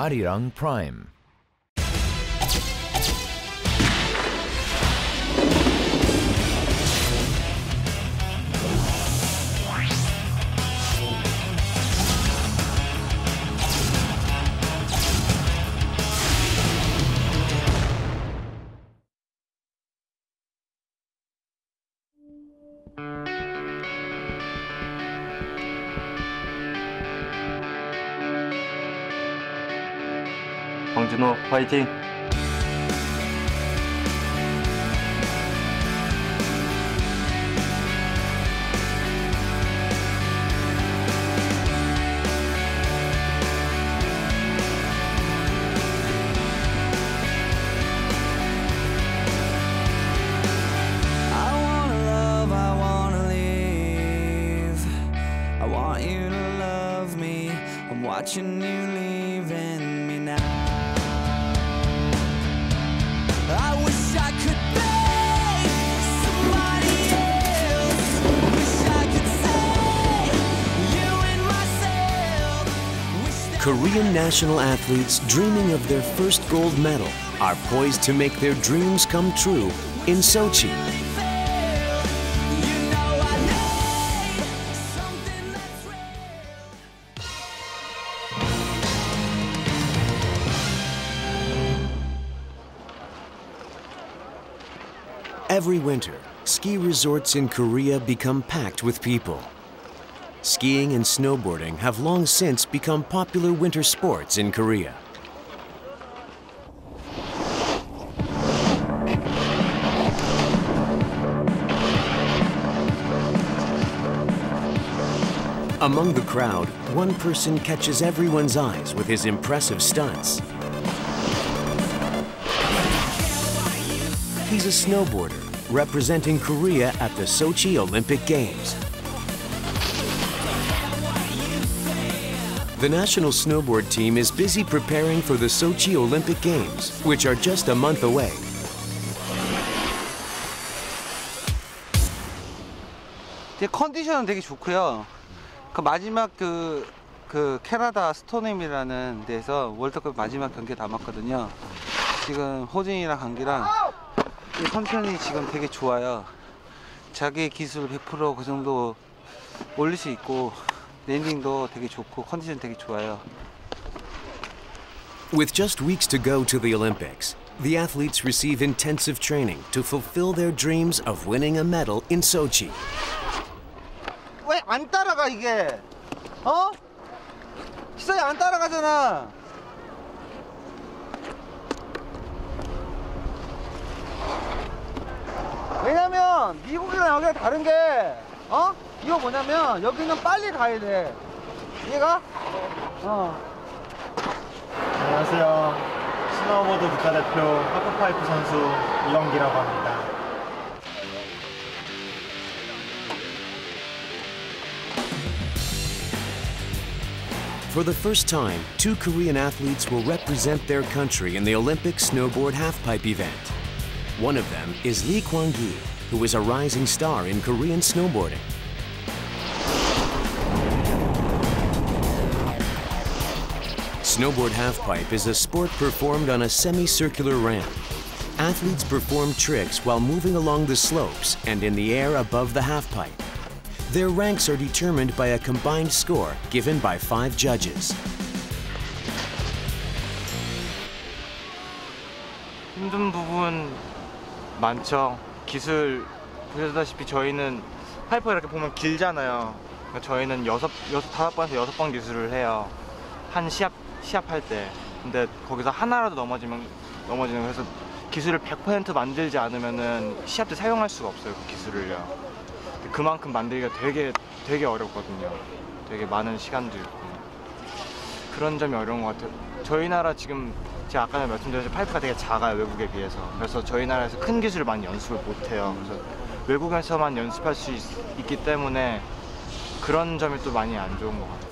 Arirang Prime. 황준호 화이팅! Watching you leaving me now. I wish I could be somebody else. Wish I could say you and myself. Korean national athletes dreaming of their first gold medal are poised to make their dreams come true in Sochi. Every winter, ski resorts in Korea become packed with people. Skiing and snowboarding have long since become popular winter sports in Korea. Among the crowd, one person catches everyone's eyes with his impressive stunts. He's a snowboarder representing Korea at the Sochi Olympic Games. The national snowboard team is busy preparing for the Sochi Olympic Games, which are just a month away. 컨디션은 되게 좋고요. 그 마지막 그 캐나다 스톤햄이라는 데서 월드컵 마지막 경기에 남았거든요. 지금 호진이랑 강기랑 컨디션이 지금 되게 좋아요. 자기 기술 100% 그 정도 올릴 수 있고 랜딩도 되게 좋고 컨디션 되게 좋아요. With just weeks to go to the Olympics, the athletes receive intensive training to fulfill their dreams of winning a medal in Sochi. 왜 안 따라가 이게? 어? 시선이 안 따라가잖아. 왜냐면 미국이랑 여기가 다른 게 이거 뭐냐면 여기는 빨리 가야 돼. 이해가? 안녕하세요. 스노우보드 국가대표 하프파이프 선수 이원기라고 합니다. For the first time, two Korean athletes will represent their country in the Olympic snowboard halfpipe event. One of them is Lee Kwang-gi, who is a rising star in Korean snowboarding. Snowboard halfpipe is a sport performed on a semicircular ramp. Athletes perform tricks while moving along the slopes and in the air above the halfpipe. Their ranks are determined by a combined score given by 5 judges. 힘든 부분 많죠. 기술 보셨다시피 저희는 파이프가 이렇게 보면 길잖아요. 그러니까 저희는 5번에서 6번 기술을 해요. 한 시합할 때. 근데 거기서 하나라도 넘어지는 그래서 기술을 100% 만들지 않으면은 시합 때 사용할 수가 없어요. 그 기술을요. 그만큼 만들기가 되게 어렵거든요. 되게 많은 시간도 있고 그런 점이 어려운 것 같아요. 저희 나라 지금 제가 아까 말씀드렸듯이 파이프가 되게 작아요. 외국에 비해서. 그래서 저희 나라에서 큰 기술을 많이 연습을 못해요. 그래서 외국에서만 연습할 수 있기 때문에 그런 점이 또 많이 안 좋은 것 같아요.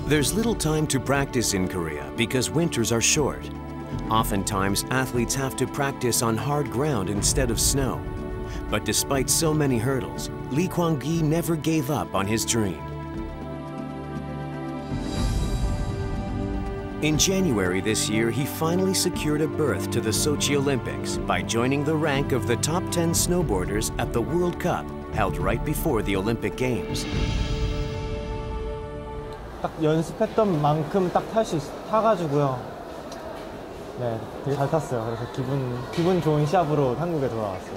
There's little time to practice in Korea because winters are short. Oftentimes, athletes have to practice on hard ground instead of snow. But despite so many hurdles, Lee Kwang-gi never gave up on his dream. In January this year, he finally secured a berth to the Sochi Olympics by joining the rank of the top 10 snowboarders at the World Cup, held right before the Olympic Games. 딱 연습했던 만큼 딱 타가지고요. 네, 되게 잘 탔어요. 그래서 기분 좋은 시합으로 한국에 돌아왔어요.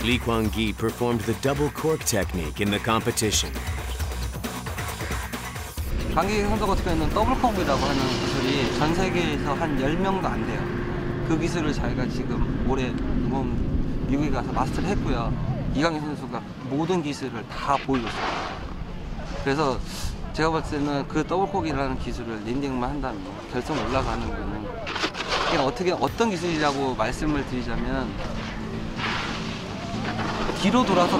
Lee Kwang-gi performed the double cork technique in the competition. 관객 선수 같은 경우에는 더블컵이라고 하는 기술이 전 세계에서 한 10명도 안 돼요. 그 기술을 자기가 지금 올해 이번 미국에 가서 마스터를 했고요. 이강인 선수가 모든 기술을 다 보여줬어요. 그래서 제가 봤을 때는 그 더블콕이라는 기술을 랜딩만 한다면 결승 올라가는 거는 그냥 어떤 기술이라고 말씀을 드리자면 뒤로 돌아서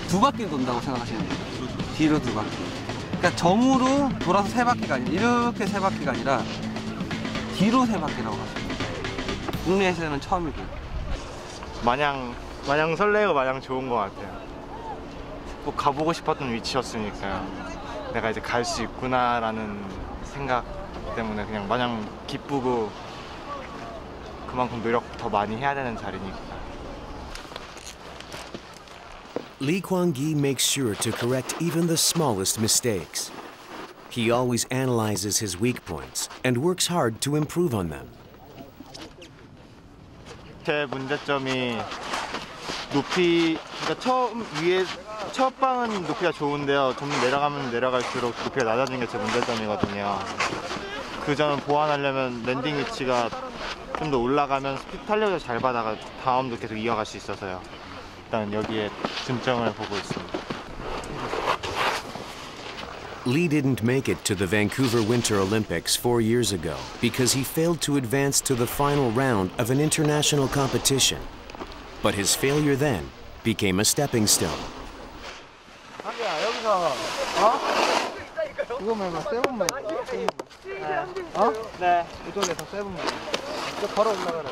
2바퀴 돈다고 생각하시면 돼요. 뒤로 2바퀴. 그러니까 정으로 돌아서 3바퀴가 아니라 이렇게 3바퀴가 아니라 뒤로 3바퀴라고 하시면 돼요. 국내에서는 처음이고요. 마냥 설레고 마냥 좋은 것 같아요. 꼭 가보고 싶었던 위치였으니까요. 내가 이제 갈 수 있구나라는 생각 때문에 그냥 마냥 기쁘고 그만큼 노력 더 많이 해야 되는 자리니까. Lee Kwang-gi makes sure to correct even the smallest mistakes. He always analyzes his weak points and works hard to improve on them. 제 문제점이 그러니까 첫 방은 높이가 좋은데요. 좀 내려가면 내려갈수록 높이가 낮아지는 게 제 문제점이거든요. 그 점을 보완하려면 랜딩 위치가 좀 더 올라가면 스피드 탄력을 잘 받아가 다음도 계속 이어갈 수 있어서요. 일단 여기에 중점을 보고 있습니다. Lee didn't make it to the Vancouver Winter Olympics 4 years ago because he failed to advance to the final round of an international competition. But his failure then became a stepping stone. 자기야 여기서 이거 말고 세븐만 네. 이쪽에서 세븐만 이거 걸어 올라가라.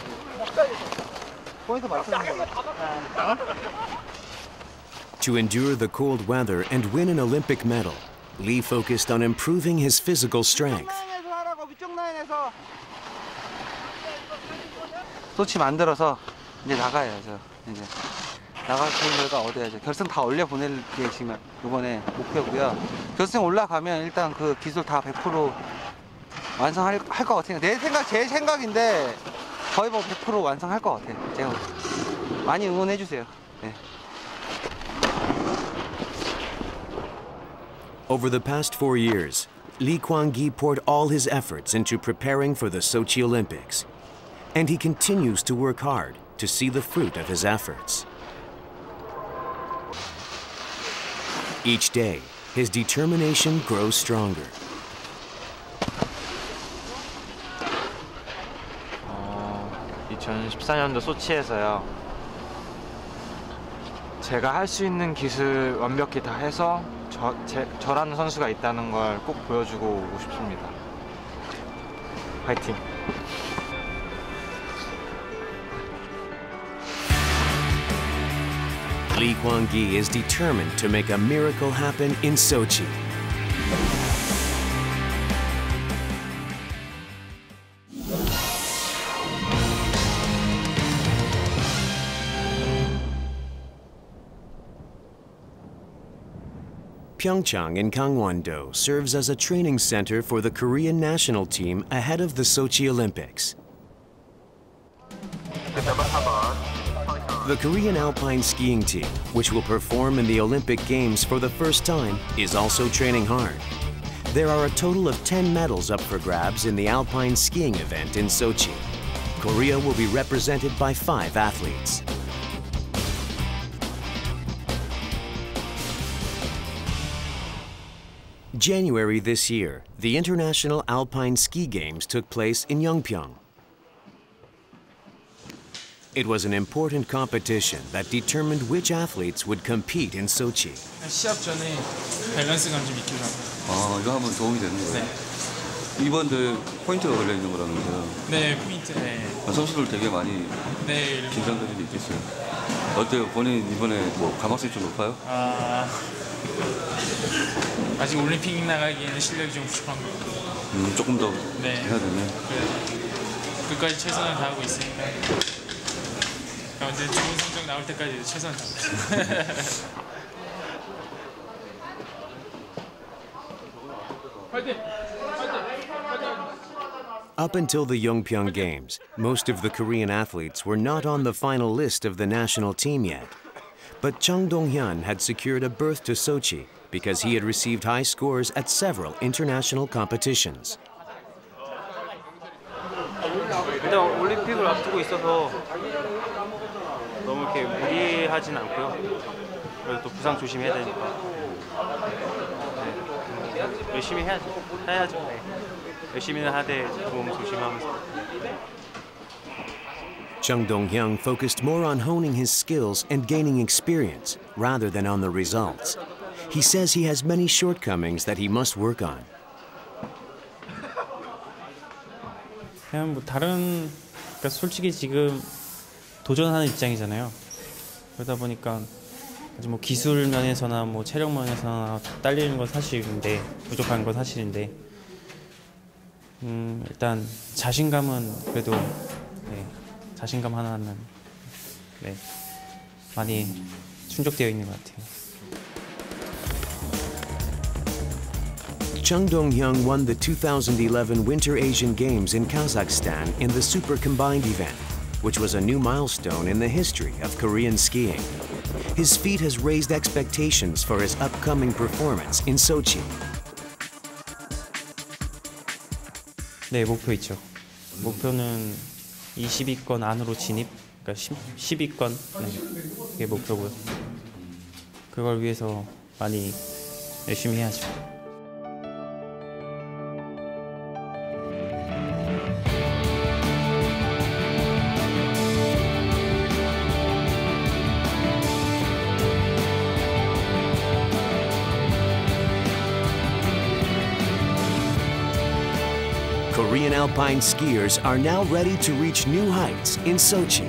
포인트 맞추는 거야. To endure the cold weather and win an Olympic medal, Lee focused on improving his physical strength. 위쪽 라인에서 소치 만들어서 이제 나가야죠. 이제 나갈 결과 얻어야죠. 결승 다 올려 보낼 게 지금 이번에 목표고요. 결승 올라가면 일단 그 기술 다 100% 완성할 것 같아요. 제 생각인데 거의 뭐 100% 완성할 것 같아요. 제가 많이 응원해 주세요. 네. Over the past 4 years, Lee Kwang-gi poured all his efforts into preparing for the Sochi Olympics. And he continues to work hard to see the fruit of his efforts. Each day, his determination grows stronger. 2014년도 소치에서요. 제가 할 수 있는 기술 완벽히 다 해서 저라는 선수가 있다는 걸 꼭 보여주고 오고 싶습니다. 화이팅! Lee Kwang-gi is determined to make a miracle happen in Sochi. Pyeongchang in Gangwon-do serves as a training center for the Korean national team ahead of the Sochi Olympics. The Korean alpine skiing team, which will perform in the Olympic Games for the first time, is also training hard. There are a total of 10 medals up for grabs in the alpine skiing event in Sochi. Korea will be represented by 5 athletes. January this year, the International Alpine Ski Games took place in Yeongpyeong. It was an important competition that determined which athletes would compete in Sochi. 시합 전에 밸런스감 좀 익히려고. 이거 하면 도움이 되는 거예요? 네. 이번 대회 포인트가 걸려 있는 거라면서요? 네, 포인트. 네. 선수들 되게 많이 네. 긴장될 일이 있겠어요. 어때요? 본인 이번에 뭐 가망성이 좀 높아요? 아직 올림픽 나가기에는 실력이 좀 부족한 것 같아요. 조금 더 네. 해야 되네. 그래서 끝까지 최선을 다하고 있으니까. 언제 좋은 성적 나올 때까지 최선을 다하고 있어요. Up until the Yongpyeong Games, most of the Korean athletes were not on the final list of the national team yet. But Chung Dong-hyun had secured a berth to Sochi because he had received high scores at several international competitions. 일단 올림픽을 앞두고 있어서 너무 이렇게 무리하진 않고요. 그래도 또 부상 조심해야 되니까 네, 열심히 해야죠. 네. 열심히는 하되 몸 조심하면서. Chung Dong-hyun focused more on honing his skills and gaining experience rather than on the results. He says he has many shortcomings that he must work on. 그냥 뭐 다른, 그러니까 솔직히 지금 도전하는 입장이잖아요. 그러다 보니까 아직 뭐 기술 면에서나 뭐 체력 면에서나 딸리는 건 사실인데, 부족한 건 사실인데, 일단 자신감은 그래도 네, 자신감 하나는 네, 많이 충족되어 있는 것 같아요. Chung Dong-hyun won the 2011 Winter Asian Games in Kazakhstan in the Super Combined event, which was a new milestone in the history of Korean skiing. His feat has raised expectations for his upcoming performance in Sochi. 네, 목표 있죠. 목표는 20위권 안으로 진입, 그러니까 10위권, 네, 그게 목표고요. 그걸 위해서 많이 열심히 해야죠. Korean alpine skiers are now ready to reach new heights in Sochi.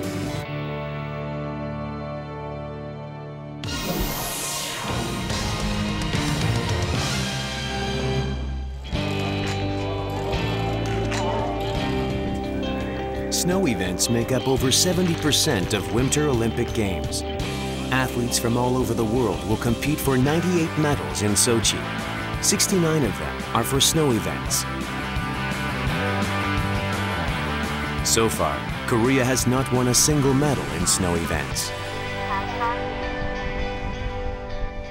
Snow events make up over 70% of Winter Olympic Games. Athletes from all over the world will compete for 98 medals in Sochi. 69 of them are for snow events. So far, Korea has not won a single medal in snow events.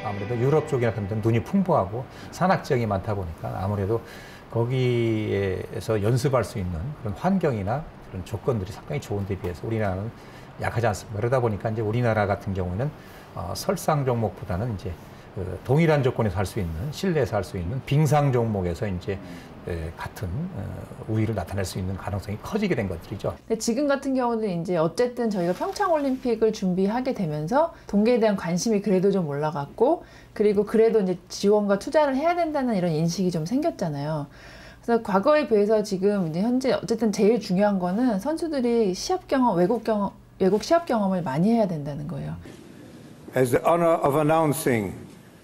아무래도 유럽 쪽이나 그런 데는 눈이 풍부하고 산악 지역이 많다 보니까 아무래도 거기에서 연습할 수 있는 그런 환경이나 그런 조건들이 상당히 좋은 데 비해서 우리나라는 약하지 않습니다. 그러다 보니까 이제 우리나라 같은 경우는 설상 종목보다는 이제 동일한 조건에서 할 수 있는, 실내에서 할 수 있는 빙상 종목에서 이제 같은 우위를 나타낼 수 있는 가능성이 커지게 된 것들이죠. 근데 지금 같은 경우는 이제 어쨌든 저희가 평창 올림픽을 준비하게 되면서 동계에 대한 관심이 그래도 좀 올라갔고, 그리고 그래도 이제 지원과 투자를 해야 된다는 이런 인식이 좀 생겼잖아요. 그래서 과거에 비해서 지금 이제 현재 어쨌든 제일 중요한 거는 선수들이 시합 경험, 외국 시합 경험을 많이 해야 된다는 거예요. Has the honor of announcing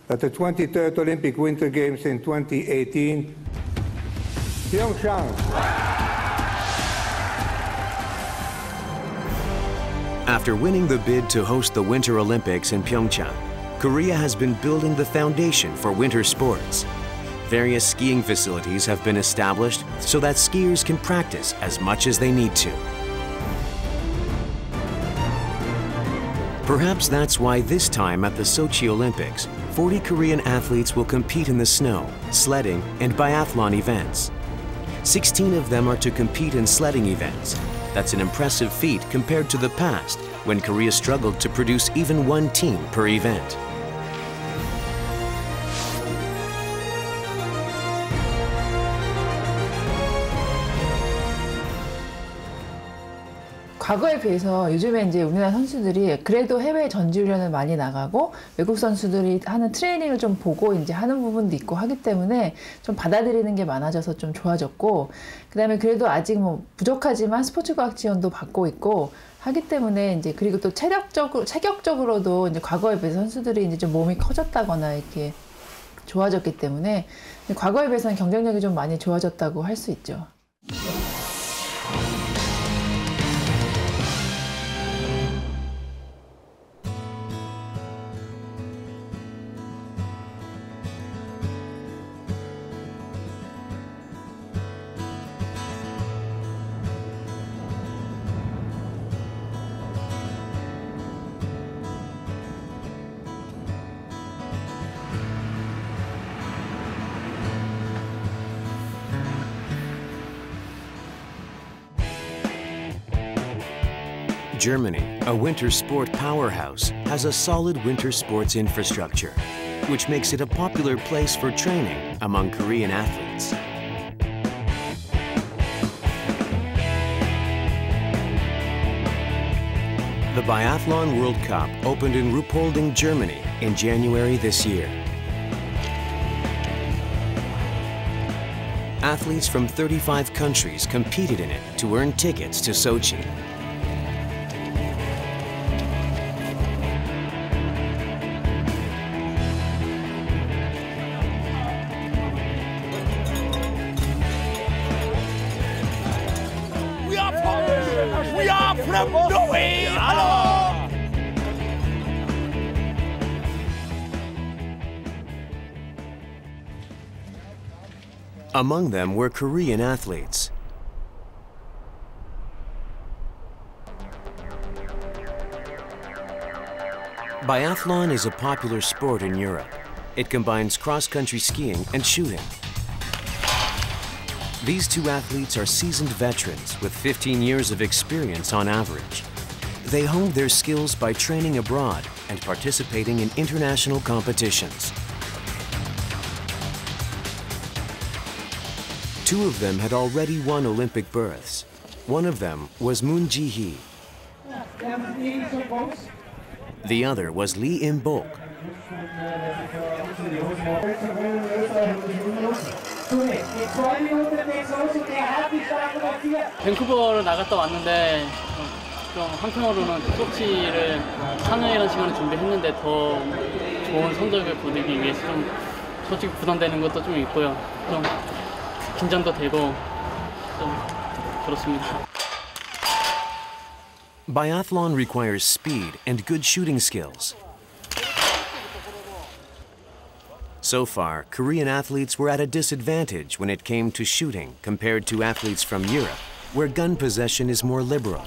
that the 23rd Olympic Winter Games in 2018, Pyeongchang. After winning the bid to host the Winter Olympics in Pyeongchang, Korea has been building the foundation for winter sports. Various skiing facilities have been established so that skiers can practice as much as they need to. Perhaps that's why this time at the Sochi Olympics, 40 Korean athletes will compete in the snow, sledding, and biathlon events. 16 of them are to compete in sledding events. That's an impressive feat compared to the past, when Korea struggled to produce even one team per event. 과거에 비해서 요즘에 이제 우리나라 선수들이 그래도 해외 전지훈련을 많이 나가고 외국 선수들이 하는 트레이닝을 좀 보고 이제 하는 부분도 있고 하기 때문에 좀 받아들이는 게 많아져서 좀 좋아졌고, 그다음에 그래도 아직 뭐 부족하지만 스포츠과학 지원도 받고 있고 하기 때문에 이제, 그리고 또 체격적으로도 이제 과거에 비해서 선수들이 이제 좀 몸이 커졌다거나 이렇게 좋아졌기 때문에 과거에 비해서는 경쟁력이 좀 많이 좋아졌다고 할 수 있죠. Germany, a winter sport powerhouse, has a solid winter sports infrastructure, which makes it a popular place for training among Korean athletes. The Biathlon World Cup opened in Ruhpolding, Germany in January this year. Athletes from 35 countries competed in it to earn tickets to Sochi. We are from Norway! Hello! Among them were Korean athletes. Biathlon is a popular sport in Europe. It combines cross-country skiing and shooting. These two athletes are seasoned veterans with 15 years of experience on average. They honed their skills by training abroad and participating in international competitions. Two of them had already won Olympic berths. One of them was Moon Ji-hee. The other was Lee Im-bok. 밴쿠버를 나갔다 왔는데 좀 한편으로는 소치를 4년이라는 시간을 준비했는데 더 좋은 성적을 거두기 위해서 좀 솔직히 부담되는 것도 좀 있고요. 좀 긴장도 되고 좀 그렇습니다. Biathlon requires speed and good shooting skills. So far, Korean athletes were at a disadvantage when it came to shooting compared to athletes from Europe, where gun possession is more liberal.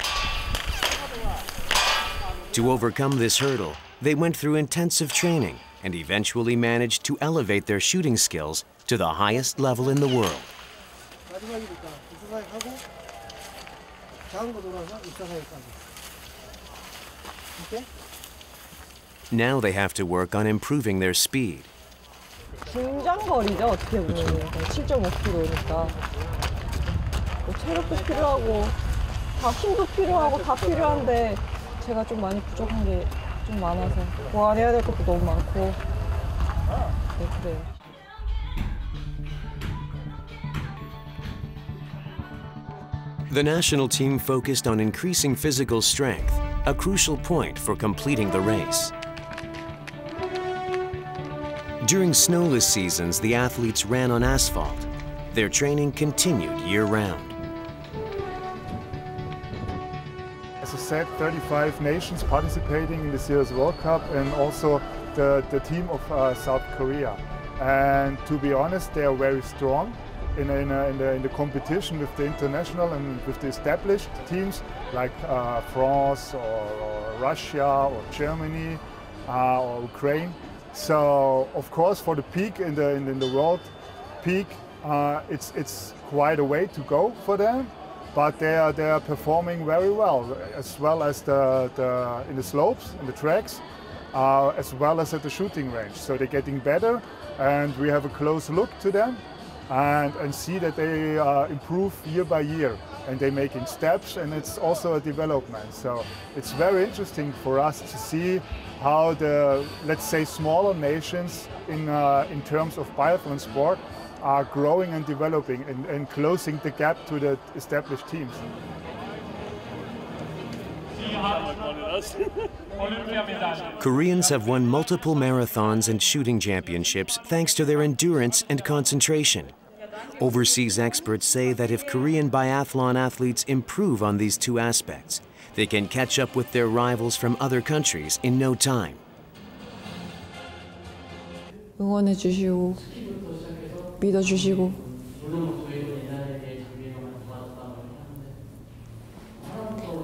To overcome this hurdle, they went through intensive training and eventually managed to elevate their shooting skills to the highest level in the world. Now they have to work on improving their speed. 중장거리죠, 어떻게 보면. 7.5km니까. 체력도 필요하고, 다 힘도 필요하고, 다 필요한데, 제가 좀 많이 부족한 게 좀 많아서, 보완해야 될 것도 너무 많고, 네, 그래요. The national team focused on increasing physical strength, a crucial point for completing the race. During snowless seasons, the athletes ran on asphalt. Their training continued year-round. As I said, 35 nations participating in this year's World Cup and also the team of South Korea. And to be honest, they are very strong in the competition with the international and with the established teams like France or Russia or Germany or Ukraine. So of course, for the peak in the world peak, it's quite a way to go for them, but they are performing very well as in the slopes, in the tracks, as well as at the shooting range. So they're getting better, and we have a close look to them, and see that they improve year by year, and they're making steps, and it's also a development. So it's very interesting for us to see how the, let's say, smaller nations in terms of biathlon sport are growing and developing and closing the gap to the established teams. Koreans have won multiple marathons and shooting championships thanks to their endurance and concentration. Overseas experts say that if Korean biathlon athletes improve on these two aspects, they can catch up with their rivals from other countries in no time. 응원해 주시고 믿어 주시고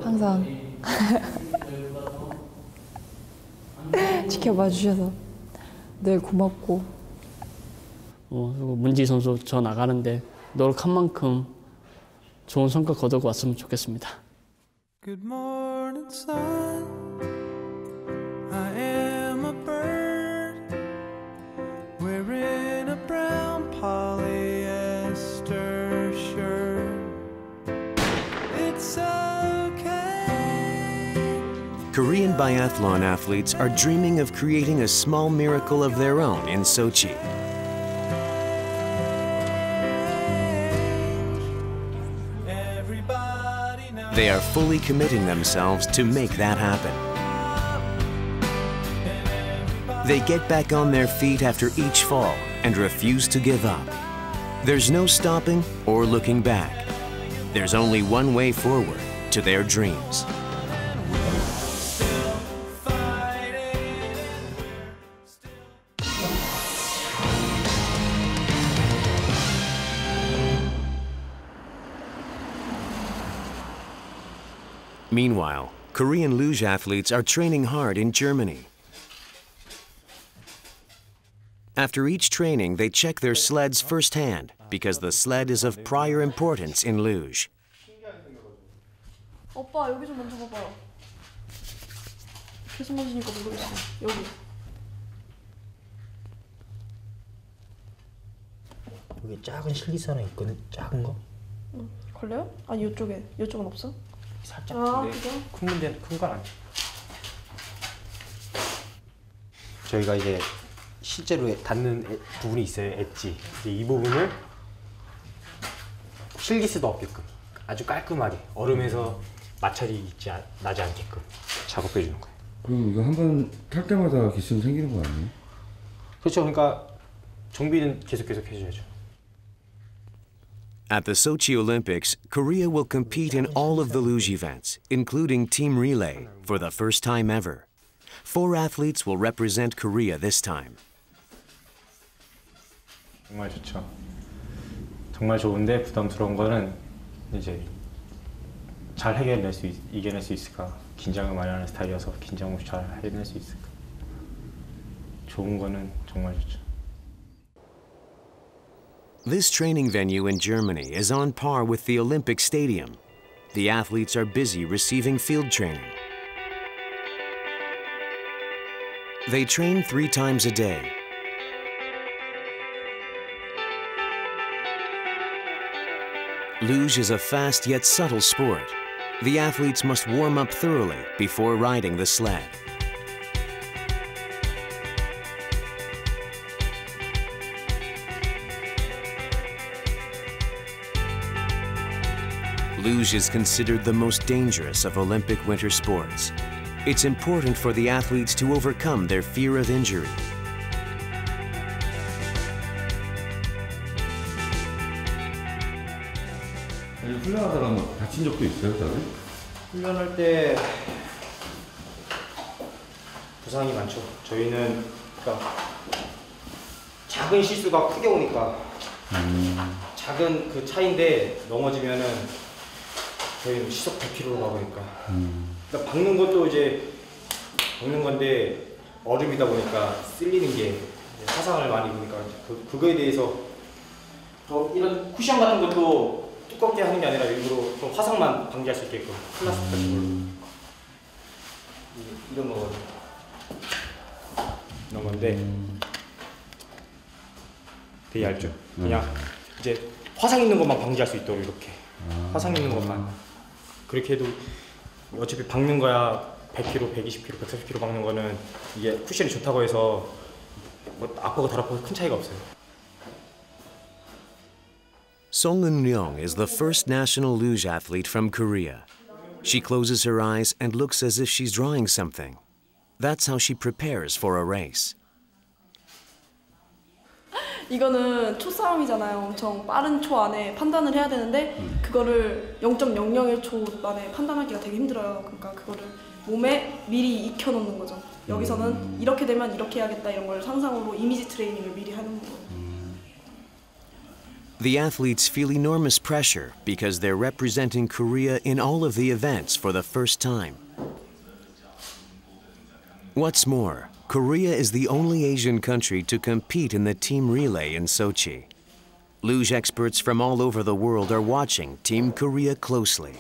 항상 지켜봐 주셔서 늘 고맙고 그리고 문지 선수 저 나가는데 노력한 만큼 좋은 성과 거두고 왔으면 좋겠습니다. Good morning, sun. I am a bird wearing a brown polyester shirt. It's okay. Korean biathlon athletes are dreaming of creating a small miracle of their own in Sochi. They are fully committing themselves to make that happen. They get back on their feet after each fall and refuse to give up. There's no stopping or looking back. There's only one way forward to their dreams. Meanwhile, Korean luge athletes are training hard in Germany. After each training, they check their sleds firsthand because the sled is of prior importance in luge. 오빠 여기 좀 먼저 봐봐요. 계속 만지니까 모르겠어. 여기. 여기 작은 실기선 하나 있거든. 작은 거. 응. 걸려요? 아니 이쪽에. 이쪽은 없어? 살짝 아, 근데 그죠? 큰 문제는 큰 건 아니야. 저희가 이제 실제로 닿는 부분이 있어요. 엣지. 이제 이 부분을 실기스도 없게끔 아주 깔끔하게 얼음에서 마찰이 나지 않게끔 작업해 주는 거예요. 그럼 이거 한 번 탈 때마다 기스는 생기는 거 아니에요? 그렇죠. 그러니까 정비는 계속 해줘야죠. At the Sochi Olympics, Korea will compete in all of the luge events, including team relay, for the first time ever. 4 athletes will represent Korea this time. 정말 좋죠. 정말 좋은데 부담스러운 거는 이제 잘 이겨낼 수 있을까? 긴장을 많이 하는 스타일이어서 긴장 없이 잘 해낼 수 있을까? 좋은 거는 정말 좋죠. This training venue in Germany is on par with the Olympic Stadium. The athletes are busy receiving field training. They train 3 times a day. Luge is a fast yet subtle sport. The athletes must warm up thoroughly before riding the sled. Luge is considered the most dangerous of Olympic winter sports. It's important for the athletes to overcome their fear of injury. 훈련하다가 뭐 다친 적도 있어요, 다들? 훈련할 때 부상이 많죠. 저희는 그러니까 작은 실수가 크게 오니까 작은 그 차인데 넘어지면은 저희는 시속 100km로 가보니까 그러니까 박는 것도 이제 박는 건데 얼음이다 보니까 쓸리는 게 화상을 많이 입으니까 그거에 대해서 이런 쿠션 같은 것도 두껍게 하는 게 아니라 일부러 좀 화상만 방지할 수 있게끔 플라스틱 같은 걸로 이런 거거든요. 이런 건데 되게 얇죠. 그냥 이제 화상 있는 것만 방지할 수 있도록 이렇게 화상 있는 것만 그렇게 해도 어차피 박는 거야 100kg, 120kg, 140kg 박는 거는 이게 쿠션이 좋다고 해서 뭐 아프고 덜 아프고 큰 차이가 없어요. Song Eun-ryong is the first national luge athlete from Korea. She closes her eyes and looks as if she's drawing something. That's how she prepares for a race. 이거는 초 싸움이잖아요. 엄청 빠른 초 안에 판단을 해야 되는데 그거를 0.001초 만에 판단하기가 되게 힘들어요. 그러니까 그거를 몸에 미리 익혀놓는 거죠. 여기서는 이렇게 되면 이렇게 해야겠다 이런 걸 상상으로 이미지 트레이닝을 미리 하는 거예요. The athletes feel enormous pressure because they're representing Korea in all of the events for the first time. What's more, Korea is the only Asian country to compete in the team relay in Sochi. Luge experts from all over the world are watching Team Korea closely.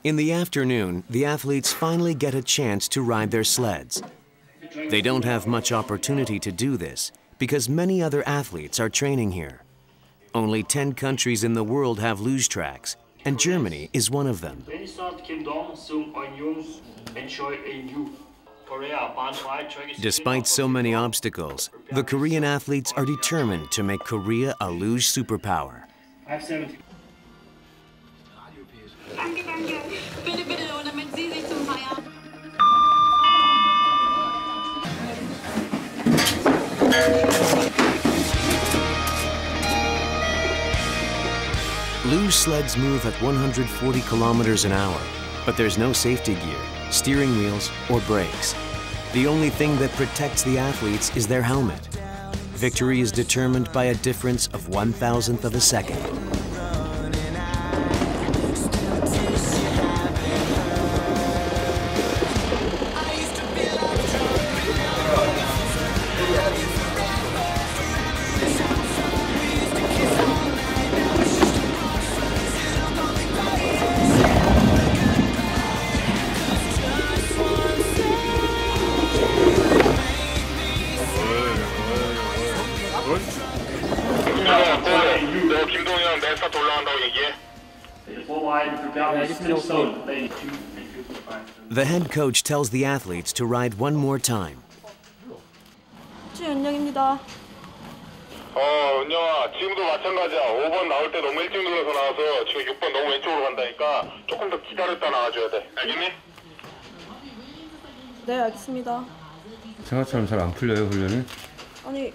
In the afternoon, the athletes finally get a chance to ride their sleds. They don't have much opportunity to do this because many other athletes are training here. Only 10 countries in the world have luge tracks, and Germany is one of them. Despite so many obstacles, the Korean athletes are determined to make Korea a luge superpower. Luge sleds move at 140 kilometers an hour, but there's no safety gear, steering wheels, or brakes. The only thing that protects the athletes is their helmet. Victory is determined by a difference of 1,000th of a second. The head coach tells the athletes to ride one more time. 윤영입니다. 은영아, 지금도 마찬가지야. 5번 나올 때 너무 일찍 눌러서 나와서 지금 6번 너무 왼쪽으로 간다니까 조금 더 기다렸다 나와줘야 돼. 알겠니? 네, 알겠습니다. 생각처럼 잘 안 풀려요, 훈련이? 아니,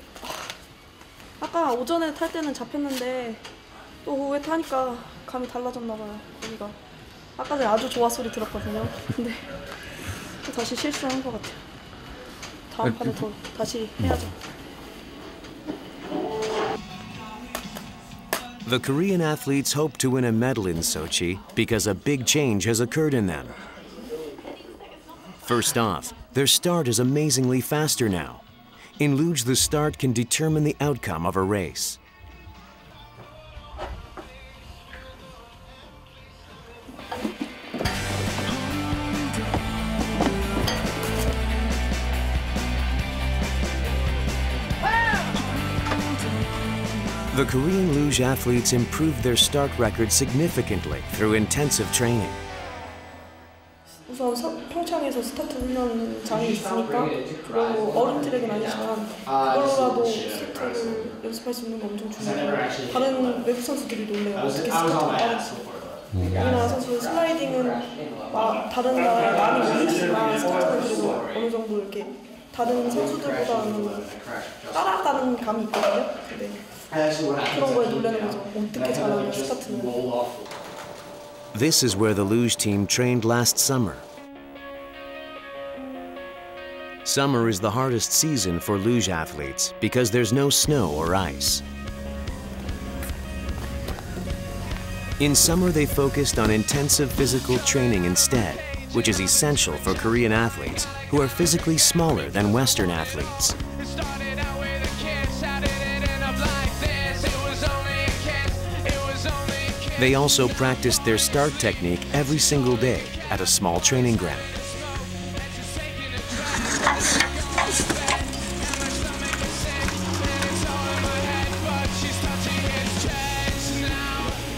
아까 오전에 탈 때는 잡혔는데 또 오후에 타니까 감이 달라졌나 봐요. 여기가 아까 전에 아주 좋아 소리 들었거든요. 근데 또 다시 실수한 것 같아요. 다음 판에 더 다시 해야죠. The Korean athletes hope to win a medal in Sochi because a big change has occurred in them. First off, their start is amazingly faster now. In luge, the start can determine the outcome of a race. The Korean luge athletes improved their start record significantly through intensive training. 우선 평창에서 스타트 훈련장이 있으니까 그걸로 어른들에게는 아니지만 그걸로라도 스타트를 연습할 수 있는 거 엄청 중요해요. 다른 외국 선수들이 놀래요. 어떻게 스타트가 빠르지. 우리나라 선수 슬라이딩은 다른 나라에 많이 모르지만 스타트는 그래도 어느 정도 이렇게 다른 선수들보다는 따라가는 감이 있거든요. 근데 그런 거에 놀라는 거죠. 어떻게 잘하냐 스타트는. This is where the luge team trained last summer. Summer is the hardest season for luge athletes because there's no snow or ice. In summer, they focused on intensive physical training instead, which is essential for Korean athletes who are physically smaller than Western athletes. They also practiced their start technique every single day at a small training ground.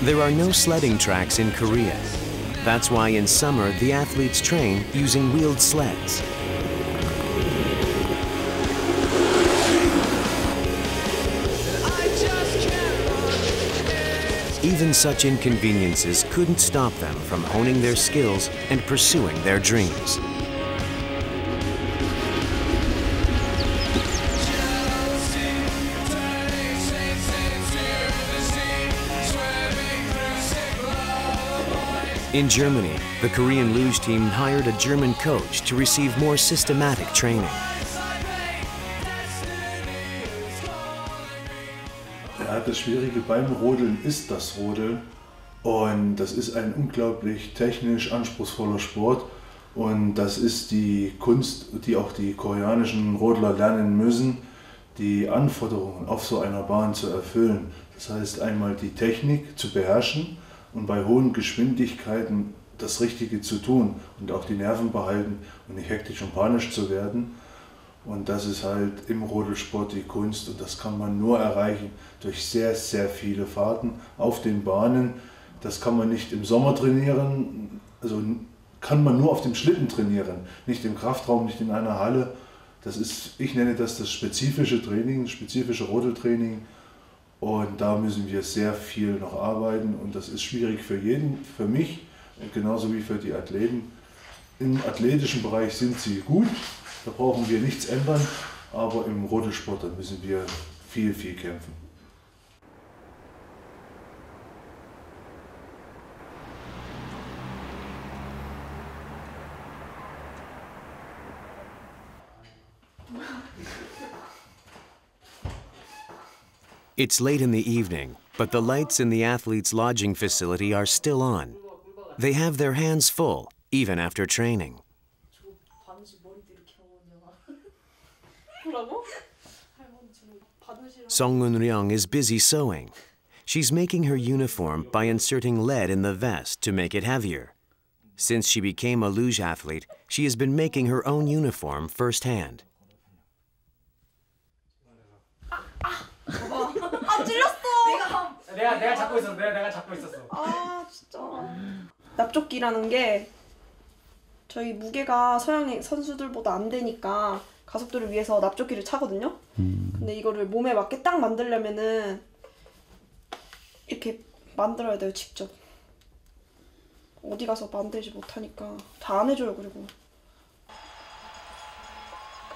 There are no sledding tracks in Korea. That's why in summer the athletes train using wheeled sleds. Even such inconveniences couldn't stop them from honing their skills and pursuing their dreams. In Germany, the Korean luge team hired a German coach to receive more systematic training. Ja, das Schwierige beim Rodeln ist das Rodeln und das ist ein unglaublich technisch anspruchsvoller Sport und das ist die Kunst, die auch die koreanischen Rodler lernen müssen, die Anforderungen auf so einer Bahn zu erfüllen. Das heißt einmal die Technik zu beherrschen und bei hohen Geschwindigkeiten das Richtige zu tun und auch die Nerven behalten und nicht hektisch und panisch zu werden. Und das ist halt im Rodelsport die Kunst und das kann man nur erreichen durch sehr, sehr viele Fahrten auf den Bahnen. Das kann man nicht im Sommer trainieren, also kann man nur auf dem Schlitten trainieren, nicht im Kraftraum, nicht in einer Halle. Das ist, ich nenne das spezifische Training, das spezifische Rodeltraining. Und da müssen wir sehr viel noch arbeiten und das ist schwierig für jeden, für mich und genauso wie für die Athleten. Im athletischen Bereich sind sie gut, da brauchen wir nichts ändern, aber im Rodelsport da müssen wir viel, viel kämpfen. It's late in the evening, but the lights in the athletes' lodging facility are still on. They have their hands full, even after training. Song-eun is busy sewing. She's making her uniform by inserting lead in the vest to make it heavier. Since she became a luge athlete, she has been making her own uniform firsthand. 아 찔렸어. 내가 잡고 있었어. 내가 잡고 있었어. 아 진짜. 납조끼라는 게 저희 무게가 서양 선수들보다 안 되니까 가속도를 위해서 납조끼를 차거든요. 근데 이거를 몸에 맞게 딱 만들려면은 이렇게 만들어야 돼요, 직접. 어디 가서 만들지 못하니까 다 안 해줘요, 그리고.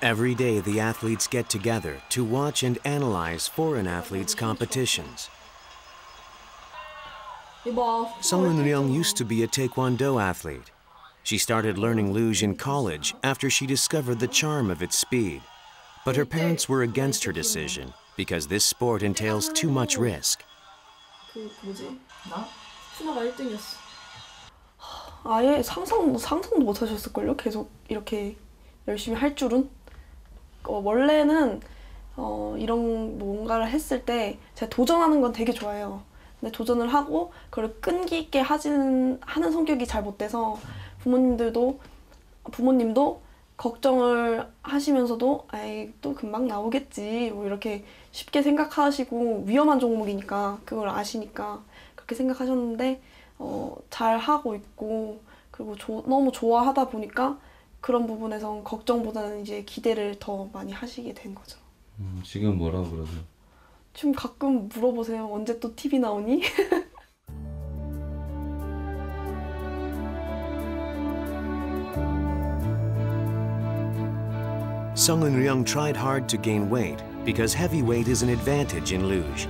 Every day, the athletes get together to watch and analyze foreign athletes' competitions. Song-eun used to be a taekwondo athlete. She started learning luge in college after she discovered the charm of its speed. But her parents were against her decision because this sport entails too much risk. 순아가 1등이었어. 아예 상상도 못 하셨을걸요? 계속 이렇게 열심히 할 줄은? 원래는 이런 뭔가를 했을 때 제가 도전하는 건 되게 좋아해요. 근데 도전을 하고 그걸 끈기 있게 하는 성격이 잘 못 돼서 부모님도 걱정을 하시면서도 아이 또 금방 나오겠지 뭐 이렇게 쉽게 생각하시고 위험한 종목이니까 그걸 아시니까 그렇게 생각하셨는데 잘 하고 있고 그리고 너무 좋아하다 보니까 그런 부분에선 걱정보다는 이제 기대를 더 많이 하시게 된 거죠. 지금 뭐라고 그러세요? 지금 가끔 물어보세요. 언제 또 TV 나오니? Song-eun tried hard to gain weight because heavy weight is an advantage in luge.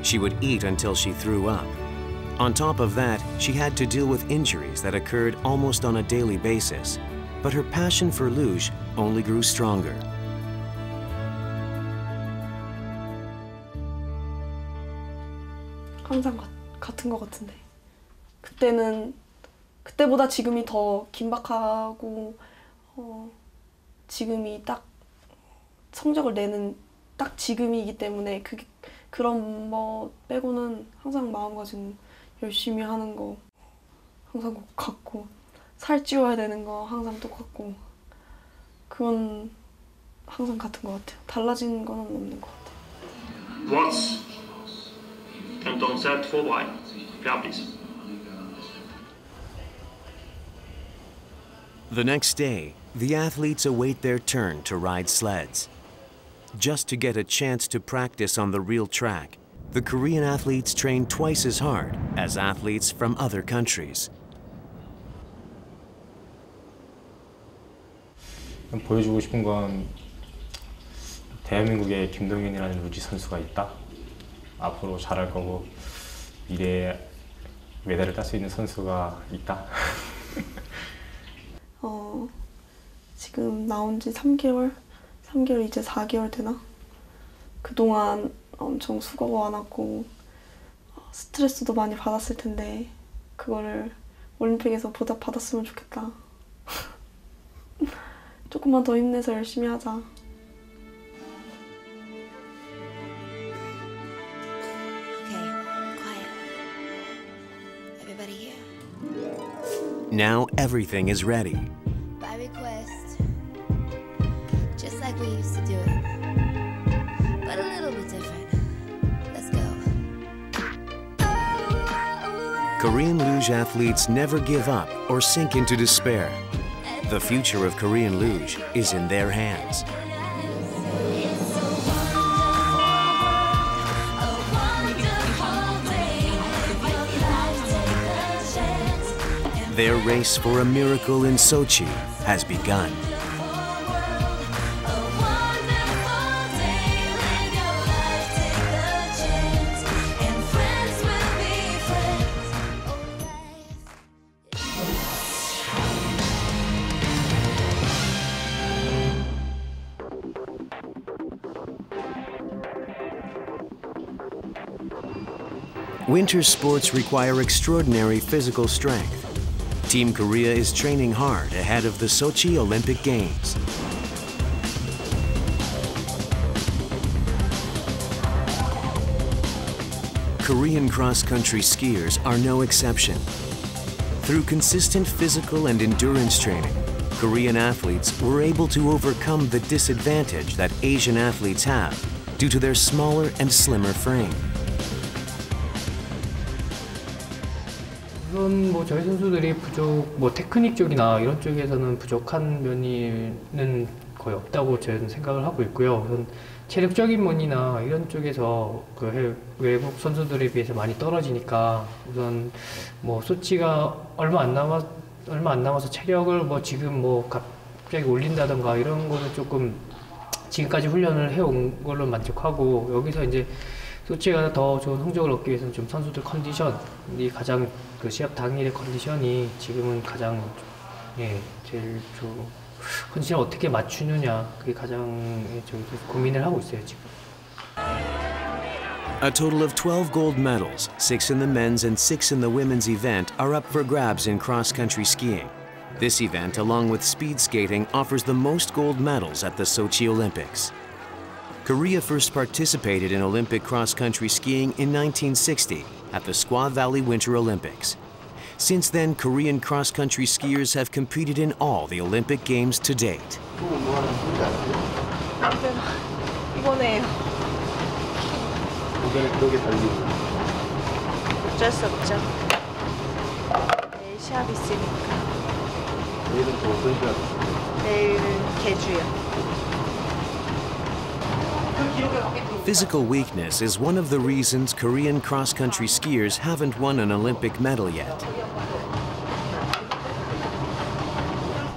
She would eat until she threw up. On top of that, she had to deal with injuries that occurred almost on a daily basis. But her passion for luge only grew stronger. 항상 같은 것 같은데 그때보다 지금이 더 긴박하고 지금이 딱 성적을 내는 딱 지금이기 때문에 그런 뭐 빼고는 항상 마음가짐 열심히 하는 거 항상 같고 살 찌워야 되는 거 항상 똑같고 그건 항상 같은 것 같아요. 달라진 건 없는 것 같아요. Watts Canton set for wide. Please. The next day, the athletes await their turn to ride sleds. Just to get a chance to practice on the real track, the Korean athletes train twice as hard as athletes from other countries. 보여주고 싶은 건 대한민국에 김동현이라는 루지 선수가 있다. 앞으로 잘할 거고 미래에 메달을 딸 수 있는 선수가 있다. 지금 나온 지 3개월 이제 4개월 되나? 그동안 엄청 수고 많았고 스트레스도 많이 받았을 텐데 그거를 올림픽에서 보답받았으면 좋겠다. 조금만 더 힘내서 열심히 하자. Now everything is ready. By request, just like we used to do it, but a little bit different. Let's go. Korean luge athletes never give up or sink into despair. The future of Korean luge is in their hands. Their race for a miracle in Sochi has begun. Winter sports require extraordinary physical strength. Team Korea is training hard ahead of the Sochi Olympic Games. Korean cross-country skiers are no exception. Through consistent physical and endurance training, Korean athletes were able to overcome the disadvantage that Asian athletes have due to their smaller and slimmer frame. 우선 뭐 저희 선수들이 테크닉 쪽이나 이런 쪽에서는 부족한 면은 거의 없다고 저는 생각을 하고 있고요. 우선 체력적인 면이나 이런 쪽에서 외국 선수들에 비해서 많이 떨어지니까 우선 뭐 소치가 얼마 안 남아서 체력을 지금 갑자기 올린다던가 이런 거는 조금 지금까지 훈련을 해온 걸로 만족하고 여기서 이제 소치가 더 좋은 성적을 얻기 위해서는 좀 선수들 컨디션이 가장 시합 당일의 컨디션이 지금은 가장 제일 컨디션을 어떻게 맞추느냐 그게 가장 고민을 하고 있어요 지금. A total of 12 gold medals, 6 in the men's and 6 in the women's event, are up for grabs in cross-country skiing. This event, along with speed skating, offers the most gold medals at the Sochi Olympics. Korea first participated in Olympic cross-country skiing in 1960 at the Squaw Valley Winter Olympics. Since then, Korean cross-country skiers have competed in all the Olympic Games to date. 이번에 어쩔 수 없죠. 내일 시합 있으니까. 내일은 또 어떤 시합? 내일은 개주요. Physical weakness is one of the reasons Korean cross-country skiers haven't won an Olympic medal yet.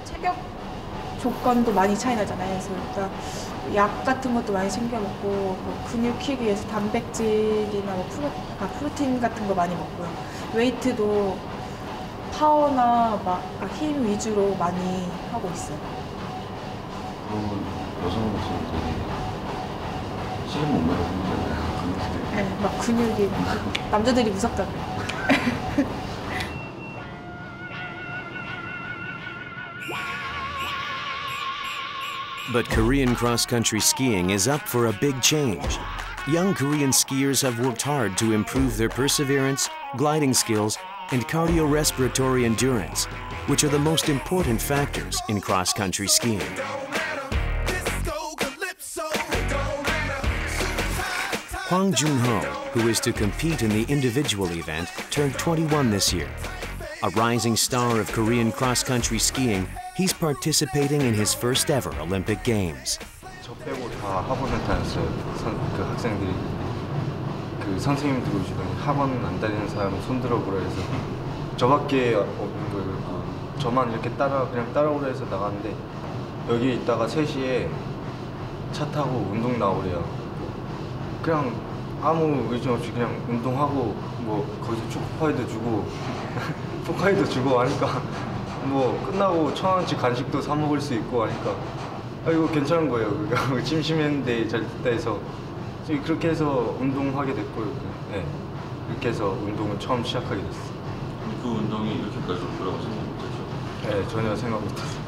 체격 조건도 많이 차이 나잖아요. 그래서 일단 약 같은 것도 많이 챙겨 먹고 근육 키우기 위해서 단백질이나 프로틴 같은 거 많이 먹고요. 웨이트도 파워나 힘 위주로 많이 하고 있어요. 여성 같은 되게 실은 몸매가 생기잖아요. 네, 근육이 남자들이 무섭다고요. But Korean cross-country skiing is up for a big change. Young Korean skiers have worked hard to improve their perseverance, gliding skills, and cardiorespiratory endurance, which are the most important factors in cross-country skiing. Hwang Jun-ho, who is to compete in the individual event, turned 21 this year. A rising star of Korean cross-country skiing, he's participating in his first ever Olympic Games. 저 빼고 다 하버는 다녔어요. 그 학생들이 그 선생님들 오시더니 학원 안 다니는 사람 손들어 보라 해서 저밖에 없는 거예요. 저만 이렇게 그냥 따라오라 해서 나갔는데 여기 있다가 3시에 차 타고 운동 나오래요. 그냥 아무 의심 없이 그냥 운동하고 뭐 거기서 초코파이도 주고 포카이도 주고 하니까 뭐 끝나고 1,000원치 간식도 사 먹을 수 있고 하니까 이거 괜찮은 거예요. 그러니까 심심했는데 잘 됐다 해서 그렇게 해서 운동하게 됐고요. 네. 이렇게 해서 운동을 처음 시작하게 됐어요. 그 운동이 이렇게까지 올 거라고 생각 못했죠? 네, 전혀 생각 못했어요.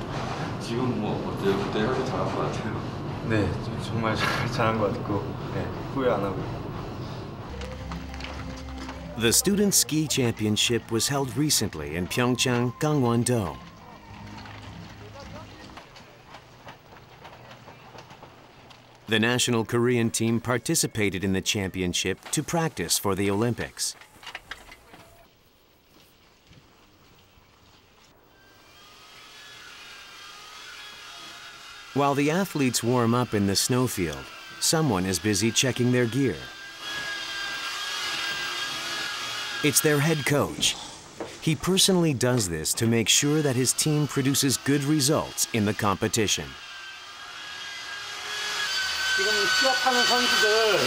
지금 뭐 어때요? 그때 하기 잘한 것 같아요. 네, 정말 잘한 것 같고 네, 후회 안 하고. The Student Ski Championship was held recently in Pyeongchang, Gangwon-do. The national Korean team participated in the championship to practice for the Olympics. While the athletes warm up in the snowfield, someone is busy checking their gear. It's their head coach. He personally does this to make sure that his team produces good results in the competition. 지금 시합하는 선수들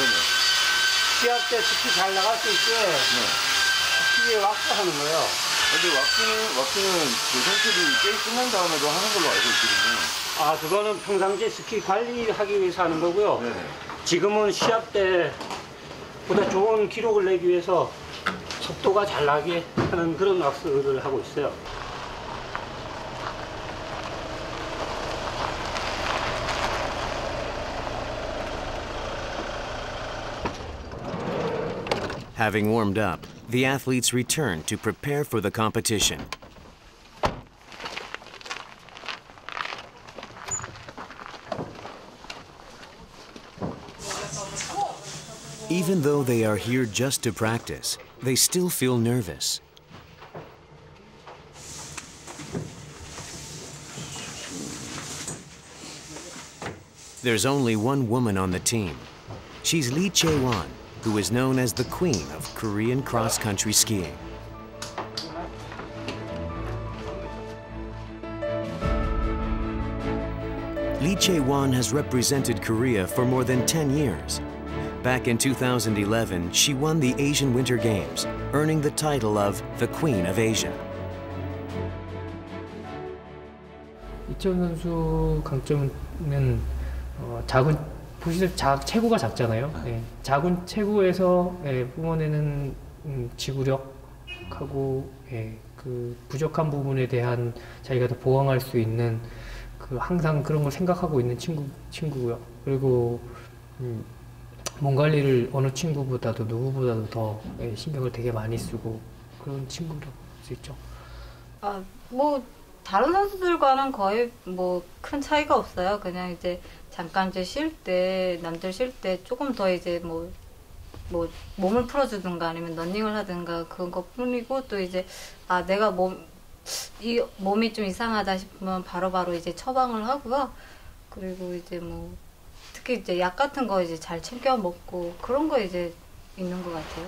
시합 때 스키 잘 나갈 수 있게 스키에 왁스하는 거예요. 근데 왁스는 그 선수들이 게임 끝난 다음에도 하는 걸로 알고 있거든요. 그거는 평상시에 스키 관리하기 위해서 하는 거고요. 네네. 지금은 시합 때보다 좋은 기록을 내기 위해서 속도가 잘 나게 하는 그런 왁스를 하고 있어요. Having warmed up, the athletes return to prepare for the competition. Even though they are here just to practice, they still feel nervous. There's only one woman on the team. She's Lee Chae-won, who is known as the queen of Korean cross-country skiing. Lee Chae-won has represented Korea for more than 10 years. Back in 2011, she won the Asian Winter Games, earning the title of the Queen of Asia. 이채원 선수 강점은 보시다시피 체구가 작잖아요. 작은 체구에서 뿜어내는 지구력하고 그 부족한 부분에 대한 자기가 더 보강할 수 있는 항상 그런 걸 생각하고 있는 친구고요. 그리고 몸 관리를 어느 친구보다도 누구보다도 더 신경을 되게 많이 쓰고 그런 친구라고 볼 수 있죠. 뭐 다른 선수들과는 거의 뭐 큰 차이가 없어요. 그냥 이제 잠깐 이제 쉴 때 남들 쉴 때 조금 더 이제 뭐 몸을 풀어주든가 아니면 러닝을 하든가 그런 것뿐이고 또 이제 내가 몸이 좀 이상하다 싶으면 바로바로 이제 처방을 하고요. 그리고 이제 뭐 특히 이제 약 같은 거 이제 잘 챙겨 먹고 그런 거 이제 있는 것 같아요.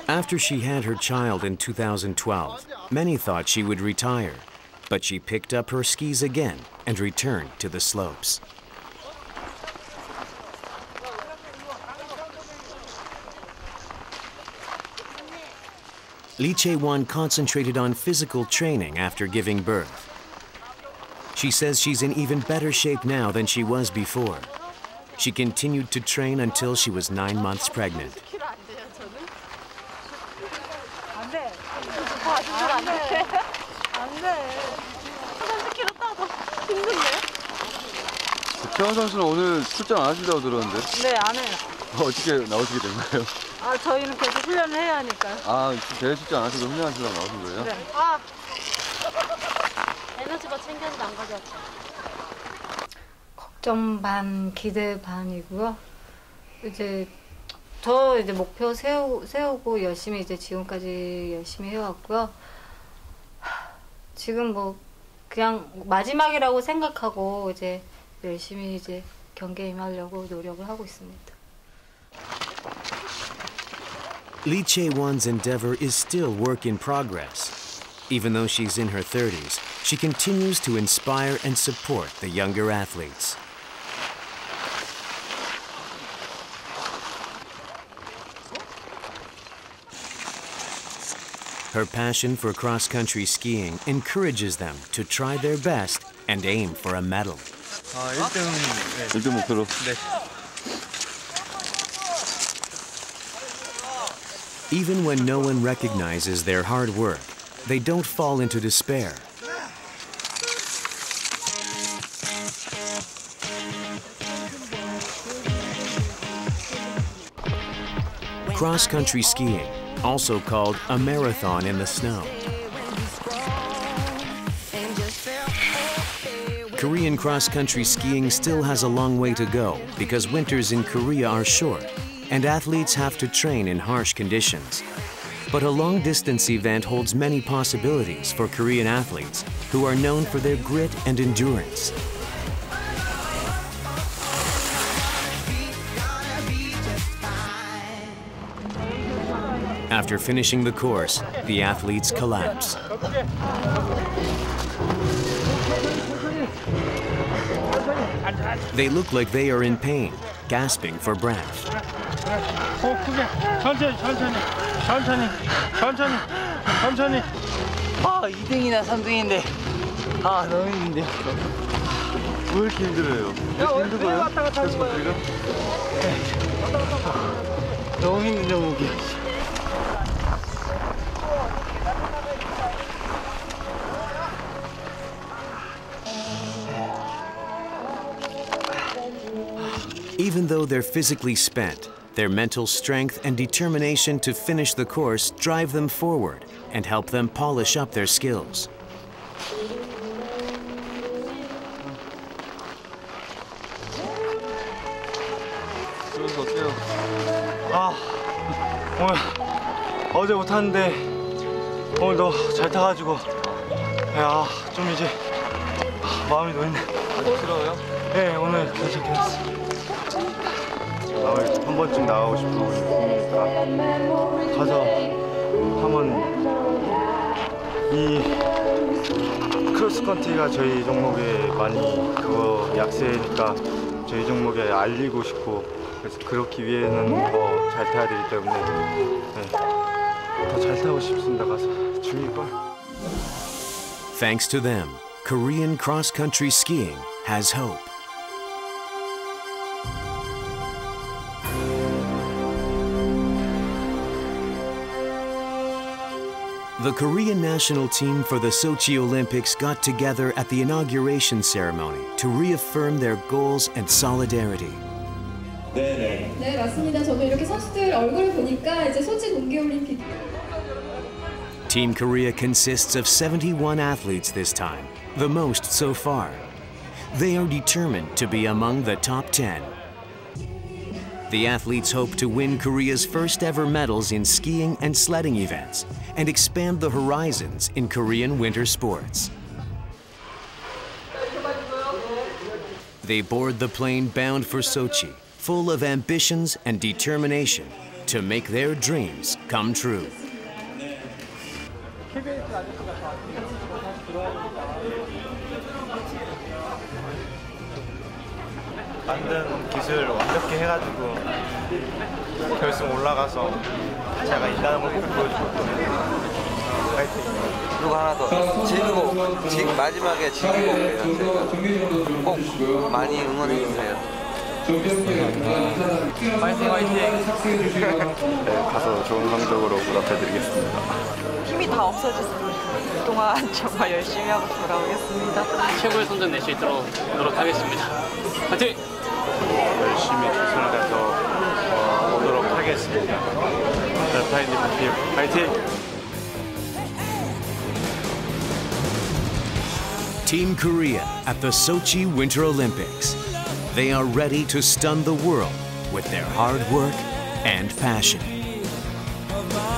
After she had her child in 2012, many thought she would retire, but she picked up her skis again and returned to the slopes. Lee Chae-won concentrated on physical training after giving birth. She says she's in even better shape now than she was before. She continued to train until she was 9 months pregnant. 채원 선수는 오늘 출전 안 하신다고 들었는데. 네, 안 해요. 어떻게 나오시게 된 거예요? 저희는 계속 훈련을 해야 하니까요. 대회 출전 안 하셔도 훈련하시려고 나오신 거예요? 네. 에너지바 챙겼는데 안 가져왔죠. 걱정 반, 기대 반이고요. 이제 저 이제 목표 세우고 열심히 이제 지금까지 열심히 해왔고요. 지금 뭐 그냥 마지막이라고 생각하고 이제 열심히 이제 경기에 임하려고 노력을 하고 있습니다. Lee Chae-won's endeavor is still work in progress. Even though she's in her 30s, she continues to inspire and support the younger athletes. Her passion for cross-country skiing encourages them to try their best and aim for a medal. 1등 목표로. Even when no one recognizes their hard work, they don't fall into despair. Cross-country skiing, also called a marathon in the snow. Korean cross-country skiing still has a long way to go because winters in Korea are short and athletes have to train in harsh conditions. But a long-distance event holds many possibilities for Korean athletes who are known for their grit and endurance. After finishing the course, the athletes collapse. They look like they are in pain, gasping for breath. 아, 2등이나 3등인데 아, 너무 힘든데요. 왜 이렇게 힘들어요? 힘든 거예요? 계속 그래요? 너무 힘든 종목이야. Even though they're physically spent, their mental strength and determination to finish the course drive them forward and help them polish up their skills. 아, 오늘 어제 못탔는데 오늘 너 잘 타가지고 야, 좀 이제 마음이 놓이네. 싫어요? 네, 오늘 괜찮게 했어. 한 번쯤 나가고 싶은 꿈이니까 가서 한번 이 크로스컨트리가 저희 종목에 많이 그거 약세니까 저희 종목에 알리고 싶고 그래서 그렇기 위해는 더 잘 타야 되기 때문에 네, 더 잘 타고 싶습니다. 가서 즐길걸. Thanks to them, Korean cross-country skiing has hope. The Korean national team for the Sochi Olympics got together at the inauguration ceremony to reaffirm their goals and solidarity. 네, 맞습니다. 저도 이렇게 선수들 얼굴을 보니까 이제 소치 동계올림픽. Team Korea consists of 71 athletes this time, the most so far. They are determined to be among the top 10. The athletes hope to win Korea's first ever medals in skiing and sledding events and expand the horizons in Korean winter sports. They board the plane bound for Sochi, full of ambitions and determination to make their dreams come true. 만든 기술 완벽히 해가지고 결승 올라가서 제가 있다는 걸 꼭 보여주고 파이팅. 그리고 하나 더 지금 마지막에 즐기고 올게요. 꼭 많이 응원해 주세요. 파이팅 파이팅. 네, 가서 좋은 성적으로 보답해드리겠습니다. 힘이 다 없어졌을 동안 정말 열심히 하고 돌아오겠습니다. 최고의 성적 낼 수 있도록 노력하겠습니다. 파이팅! 열심히 최선을 다해서 오도록 하겠습니다. 파이팅! Team Korea at the Sochi Winter Olympics. They are ready to stun the world with their hard work and passion. of my